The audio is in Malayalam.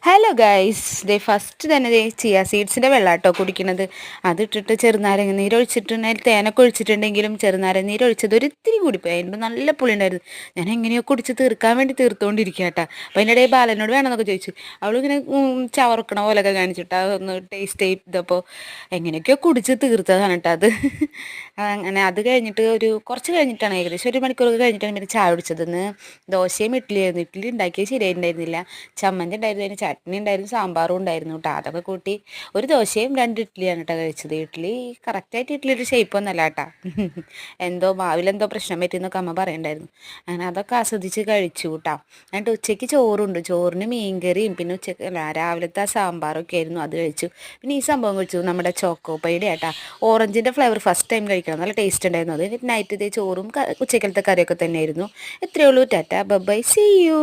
ഹലോ ഗൈസ്, ഫസ്റ്റ് തന്നെ ചിയ സീഡ്സിൻ്റെ വെള്ളാട്ടോ കുടിക്കുന്നത്. അതിട്ടിട്ട് ചെറുനാരങ്ങ നീര് ഒഴിച്ചിട്ടുണ്ടെങ്കിൽ തേനൊക്കെ ഒഴിച്ചിട്ടുണ്ടെങ്കിലും ചെറുനാരങ്ങ നീര് ഒഴിച്ചത് ഒരു ഇത്തിരി കൂടിപ്പോയി. അതിൻ്റെ നല്ല പുളി ഉണ്ടായിരുന്നു. ഞാൻ എങ്ങനെയോ കുടിച്ച് തീർക്കാൻ വേണ്ടി തീർത്തുകൊണ്ടിരിക്കുക കേട്ടോ. അപ്പോൾ അതിൻ്റെ ഇടയിൽ ബാലനോട് വേണമെന്നൊക്കെ ചോദിച്ചു. അവളിങ്ങനെ ചവറക്കണ പോലെയൊക്കെ കാണിച്ചിട്ട് അതൊന്ന് ടേസ്റ്റ് ചെയ്തപ്പോൾ എങ്ങനെയൊക്കെയോ കുടിച്ച് തീർത്തതാണ് കേട്ടോ അത്. അങ്ങനെ അത് കഴിഞ്ഞിട്ട് കുറച്ച് കഴിഞ്ഞിട്ടാണ്, ഏകദേശം ഒരു മണിക്കൂറൊക്കെ കഴിഞ്ഞിട്ടാണ് പിന്നെ ചായ കുടിച്ചതെന്ന്. ദോശയും ഇഡ്ഡലിയായിരുന്നു. ഇഡ്ഡലി ഉണ്ടാക്കിയത് ശരിയായിട്ടുണ്ടായിരുന്നില്ല. ചമ്മന്തി ഉണ്ടായിരുന്നു, ചട്നി ഉണ്ടായിരുന്നു, സാമ്പാറും ഉണ്ടായിരുന്നു കേട്ടോ. അതൊക്കെ കൂട്ടി ഒരു ദോശയും 2 ഇഡ്ഡലിയാണ് കേട്ടോ കഴിച്ചത്. ഇഡ്ഡലി കറക്റ്റായിട്ട് ഇഡ്ഡലിയുടെ ഷേപ്പൊന്നല്ല കേട്ടോ. എന്തോ മാവിലെന്തോ പ്രശ്നം പറ്റിയെന്നൊക്കെ അമ്മ പറയണ്ടായിരുന്നു. അങ്ങനെ അതൊക്കെ ആസ്വദിച്ച് കഴിച്ചു കേട്ടോ. എന്നിട്ട് ഉച്ചയ്ക്ക് ചോറുണ്ട്. ചോറിന് മീൻകറിയും പിന്നെ രാവിലത്തെ ആ സാമ്പാറൊക്കെ ആയിരുന്നു, അത് കഴിച്ചു. പിന്നെ ഈ സംഭവം കഴിച്ചു, നമ്മുടെ ചോക്കോ പൈയുടെ കേട്ടോ. ഓറഞ്ചിൻ്റെ ഫ്ലേവർ ഫസ്റ്റ് ടൈം കഴിക്കണം, നല്ല ടേസ്റ്റ് ഉണ്ടായിരുന്നു. അത് നൈറ്റത്തെ ചോറും ഉച്ചക്കലത്തെ കറിയൊക്കെ തന്നെയായിരുന്നു. ഇത്രയേ ഉള്ളൂ. Tata bye, see U.